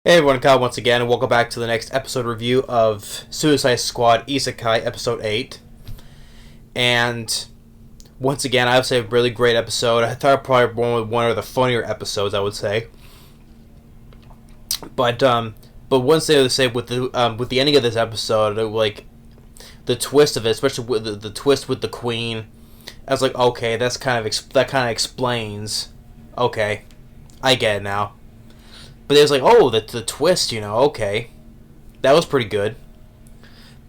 Hey everyone, Kyle once again, and welcome back to the next episode review of Suicide Squad Isekai Episode 8. And once again, I would say a really great episode. I thought probably one of the funnier episodes, I would say. But one thing I would say with the ending of this episode, like the twist of it, especially with the twist with the Queen, I was like, okay, that kind of explains. Okay, I get it now. But it was like, oh, the twist, okay. That was pretty good.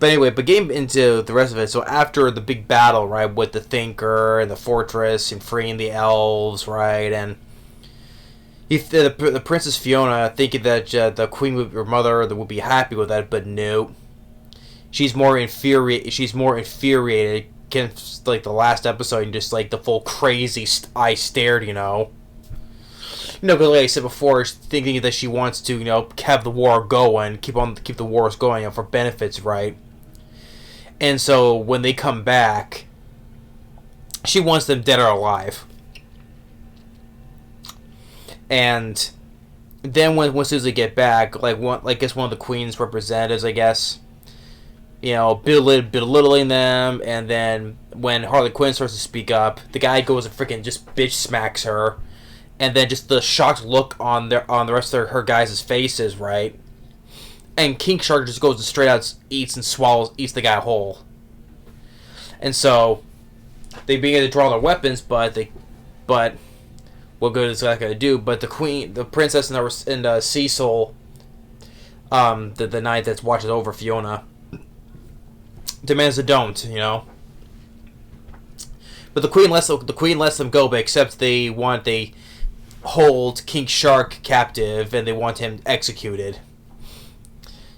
But anyway, getting into the rest of it, so after the big battle, right, with the Thinker and the Fortress and freeing the elves, right, and the Princess Fiona thinking that the Queen, her mother, would be happy with that, but no. She's more infuriated, like the last episode, and just like the full crazy eye stared, because like I said before, thinking that she wants to, have the war going, keep the wars going, for benefits, right? And so when they come back, she wants them dead or alive. And then once soon as they get back, I guess one of the Queen's representatives, I guess, belittling them, and then when Harley Quinn starts to speak up, the guy goes and freaking just bitch smacks her. And then just the shocked look on the rest of her guys' faces, right? And King Shark just goes and straight out eats the guy whole. And so they begin to draw their weapons, but what good is that going to do? But the Queen, the Princess, and Cecil, the knight that watches over Fiona, demands they don't, But the Queen lets them go, but except they hold King Shark captive and they want him executed.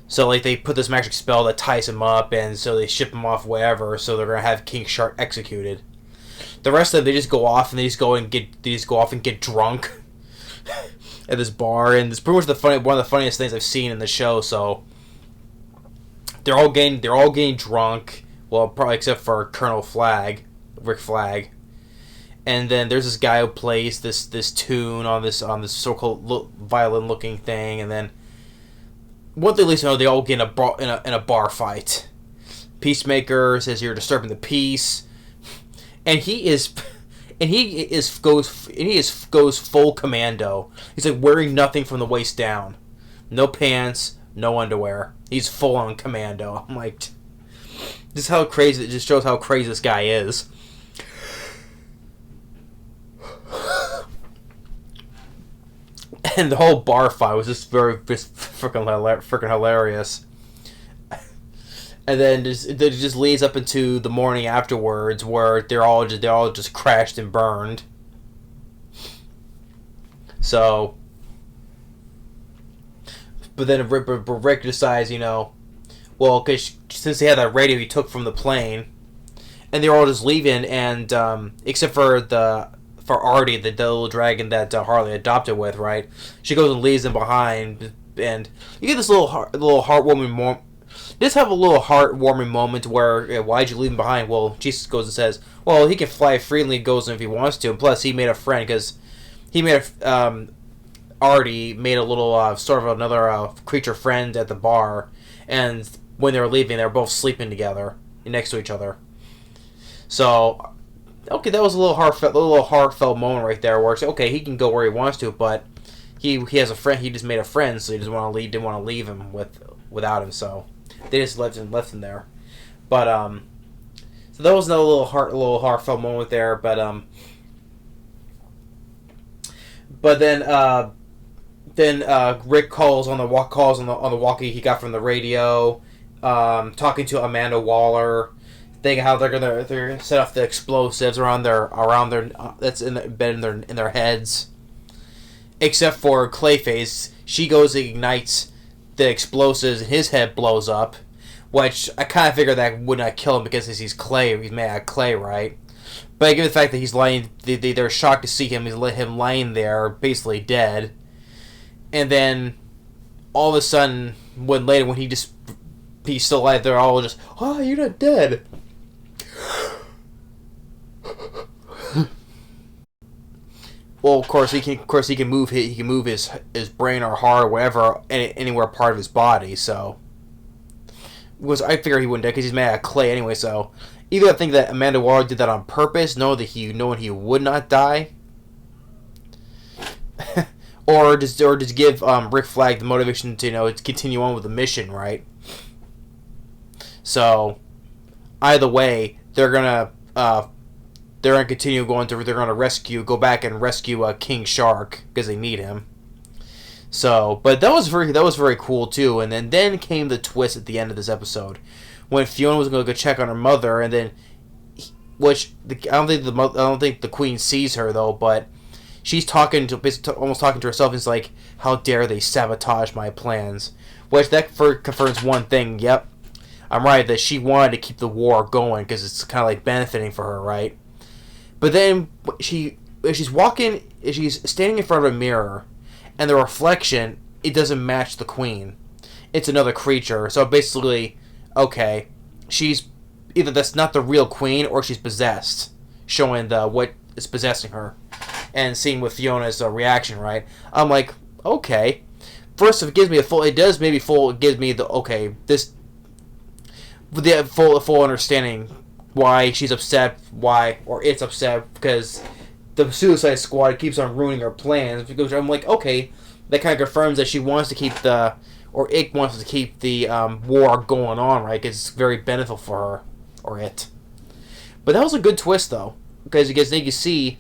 So they put this magic spell that ties him up, and so they ship him off wherever. So they're gonna have King Shark executed. The rest of them, they just go off and they just go off and get drunk at this bar, and it's pretty much one of the funniest things I've seen in the show. So they're all getting drunk. Well, probably except for Rick Flag. And then there's this guy who plays this tune on this so-called violin-looking thing, and then one thing at least know, they all get in a bar fight. Peacemaker says you're disturbing the peace, and he goes full commando. He's like wearing nothing from the waist down, no pants, no underwear. He's full on commando. I'm like, this is how crazy. It just shows how crazy this guy is. And the whole bar fight was just freaking hilarious. And then it just leads up into the morning afterwards, where they're all just crashed and burned. So, but then Rick decides, well, because since they had that radio he took from the plane, and they're all just leaving, and except for Artie, the little dragon that Harley adopted with, right? She goes and leaves them behind, and you get this little heartwarming moment. Just have a little heartwarming moment where, why'd you leave him behind? Well, Jesus goes and says, well, he can fly freely and goes if he wants to, and plus he made a friend, because Artie made a little, sort of another creature friend at the bar, and when they were leaving, they were both sleeping together, next to each other. So, okay, that was a little heartfelt moment right there, where it's okay, he can go where he wants to, but he has a friend. He just made a friend, so he didn't want to leave him without him. So they just left him there. But so that was another little heartfelt moment there. But then Rick calls on the walkie he got from the radio, talking to Amanda Waller. Thinking how they're gonna set off the explosives around their that's embedded in their heads. Except for Clayface, she goes and ignites the explosives and his head blows up, which I kind of figured that would not kill him because he's clay. He's made out of clay, right? But given the fact that he's lying, they're shocked to see him. He's let him lying there, basically dead. And then all of a sudden, when he's still alive, they're all just, oh, you're not dead. well, of course he can move his brain or heart or whatever anywhere part of his body. So, I figured he wouldn't die because he's made out of clay anyway. So, either I think that Amanda Waller did that on purpose, knowing he would not die, or just give Rick Flag the motivation to to continue on with the mission, right? So, either way, they're gonna continue going to. They're gonna go back and rescue King Shark because they need him. So, but that was very cool too. And then came the twist at the end of this episode when Fiona was going to go check on her mother, and then, I don't think the Queen sees her though, but she's almost talking to herself. And it's like, how dare they sabotage my plans? Which that confirms one thing. Yep, I'm right, that she wanted to keep the war going because it's kind of like benefiting for her, right? But then she's standing in front of a mirror, and the reflection, it doesn't match the Queen. It's another creature. So basically, okay, she's either that's not the real Queen or she's possessed, showing what is possessing her, and seeing with Fiona's reaction, right? I'm like, okay. First, if it gives me it gives me the full understanding why she's upset, it's upset because the Suicide Squad keeps on ruining her plans. Because I'm like, okay, that kind of confirms that she wants to keep It wants to keep the war going on, right? Because it's very beneficial for her, or it. But that was a good twist, though, because then you see.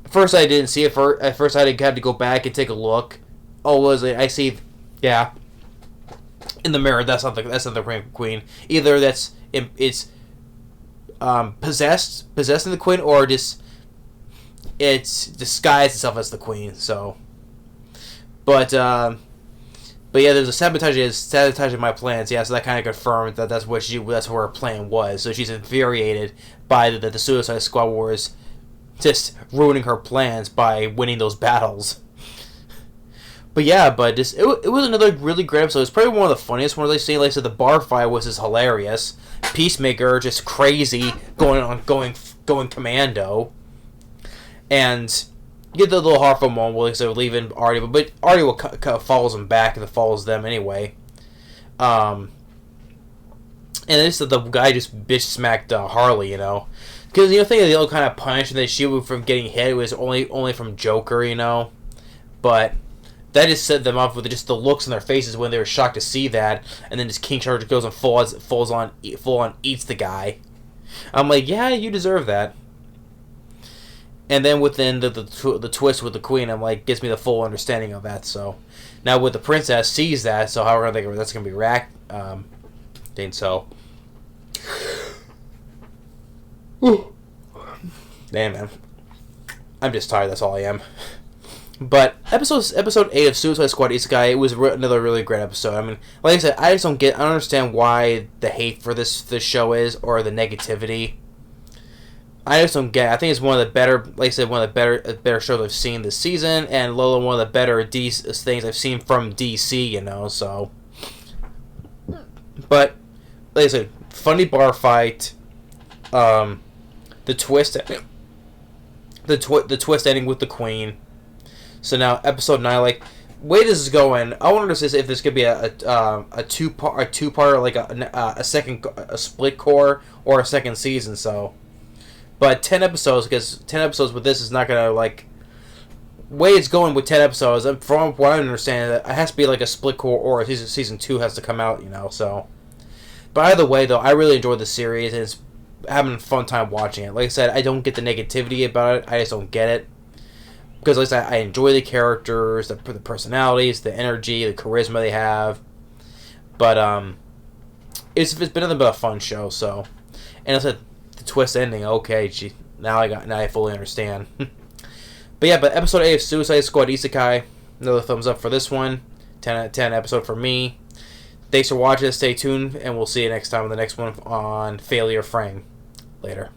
First, I didn't see it. At first, I had to go back and take a look. Oh, was it? I see. Yeah. In the mirror, that's not the Queen. Either it's possessing the Queen, or just it's disguised itself as the Queen. So, but yeah, there's a sabotaging my plans. Yeah, so that kind of confirmed that that's what her plan was. So she's infuriated by the Suicide Squad wars, just ruining her plans by winning those battles. But yeah, it was another really great episode. It's probably one of the funniest ones I've seen. Like I said, the bar fight was just hilarious. Peacemaker just crazy, going commando, and you get the little heartful moment where they're leaving Artie, but Artie follows him back and follows them anyway. And this the guy just bitch smacked Harley, because think of the old kind of punch that she would from getting hit was only from Joker, but that just set them off with just the looks on their faces when they were shocked to see that, and then just King Shark goes and full on eats the guy. I'm like, yeah, you deserve that. And then within the twist with the Queen, I'm like, gets me the full understanding of that. So now with the Princess sees that, so how are they that's gonna be racked? So. Damn, man, I'm just tired. That's all I am. But episode 8 of Suicide Squad Isekai, it was another really great episode. I mean, like I said, I don't understand why the hate for this show is, or the negativity. I just don't get it. I think it's one of the better, like I said, one of the better shows I've seen this season, and Lola, one of the better things I've seen from DC, so. But, like I said, funny bar fight, the twist ending with the Queen. So now episode 9, like, way this is going, I wonder if this could be a two-part, like a split core or a second season. So, but 10 episodes, because 10 episodes with this is not gonna way it's going with 10 episodes. From what I understand, it has to be like a split core, or season 2 has to come out. So. But either way, though, I really enjoyed the series, and it's having a fun time watching it. Like I said, I don't get the negativity about it. I just don't get it. Because, like I said, I enjoy the characters, the personalities, the energy, the charisma they have. But, it's been nothing but a fun show, so. And I said, the twist ending, okay, now I fully understand. But yeah, episode 8 of Suicide Squad Isekai, another thumbs up for this one. 10 out of 10 episode for me. Thanks for watching, stay tuned, and we'll see you next time on the next one on Failure Frame. Later.